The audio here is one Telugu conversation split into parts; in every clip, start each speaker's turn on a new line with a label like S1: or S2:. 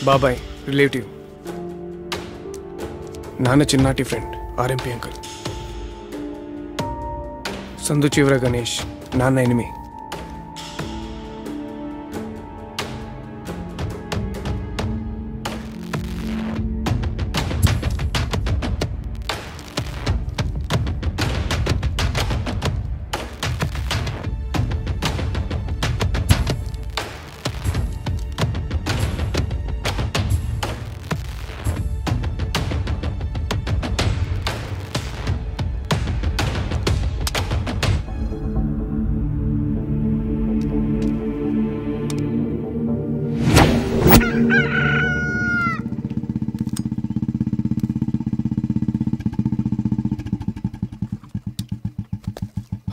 S1: బాబాయ్ రిలేటివ్, నాన్న చిన్నాటి ఫ్రెండ్ ఆర్ఎంపీ అంకుల్. సందు చివర గణేష్ నాన్న enemy.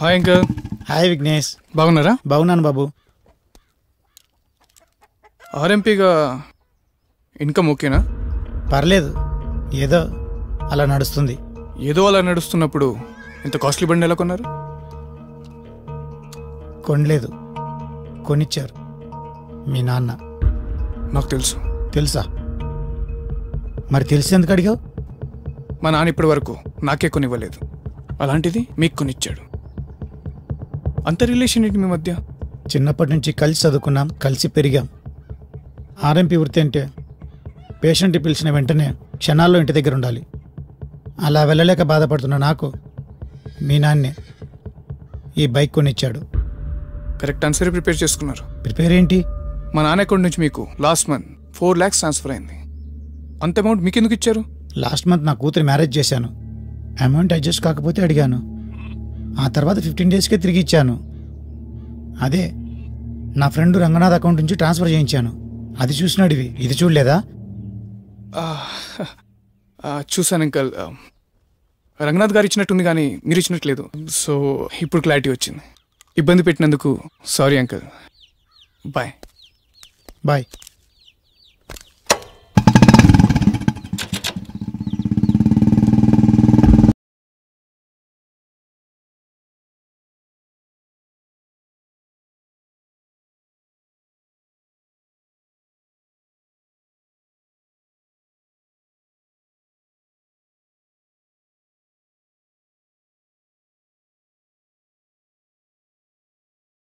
S1: Hi uncle.
S2: Hi Vignesh.
S1: బాగున్నారా?
S2: బాగున్నాను బాబు.
S1: ఆర్ఎంపీగా ఇన్కమ్ ఓకేనా?
S2: పర్లేదు, ఏదో అలా నడుస్తుంది.
S1: ఏదో అలా నడుస్తున్నప్పుడు ఇంత కాస్ట్లీ బండి ఎలా కొన్నారు?
S2: కొనలేదు, కొనిచ్చారు మీ నాన్న.
S1: నాకు తెలుసు.
S2: తెలుసా? మరి తెలిసి ఎందుకు అడిగావు?
S1: మా నాన్న ఇప్పటి వరకు నాకే కొనివ్వలేదు, అలాంటిది మీకు కొనిచ్చాడు. అంత రిలేషన్ ఏంటి మీ మధ్య?
S2: చిన్నప్పటి నుంచి కలిసి చదువుకున్నాం, కలిసి పెరిగాం. ఆర్ఎంపీ వృత్తి అంటే పేషెంట్ పిలిచిన వెంటనే క్షణాల్లో ఇంటి దగ్గర ఉండాలి. అలా వెళ్ళలేక బాధపడుతున్న నాకు మీ నాన్నే ఈ బైక్ కొనిచ్చాడు.
S1: కరెక్ట్ ఆన్సర్ ప్రిపేర్ చేసుకున్నారు.
S2: ప్రిపేర్ ఏంటి?
S1: మా నాన్న అకౌంట్ నుంచి మీకు లాస్ట్ మంత్ 4 lakhs ట్రాన్స్ఫర్ అయింది. అంత అమౌంట్ మీకు ఎందుకు ఇచ్చారు?
S2: లాస్ట్ మంత్ నా కూతురు మ్యారేజ్ చేశాను. అమౌంట్ అడ్జస్ట్ కాకపోతే అడిగాను. ఆ తర్వాత 15 daysకే తిరిగి ఇచ్చాను. అదే నా ఫ్రెండ్ రంగనాథ్ అకౌంట్ నుంచి ట్రాన్స్ఫర్ చేయించాను. అది చూసినాడివి, ఇది చూడలేదా?
S1: చూశాను అంకల్. రంగనాథ్ గారు ఇచ్చినట్టుంది కానీ మీరు ఇచ్చినట్లేదు. సో ఇప్పుడు క్లారిటీ వచ్చింది. ఇబ్బంది పెట్టినందుకు సారీ అంకల్. బాయ్.
S2: బాయ్.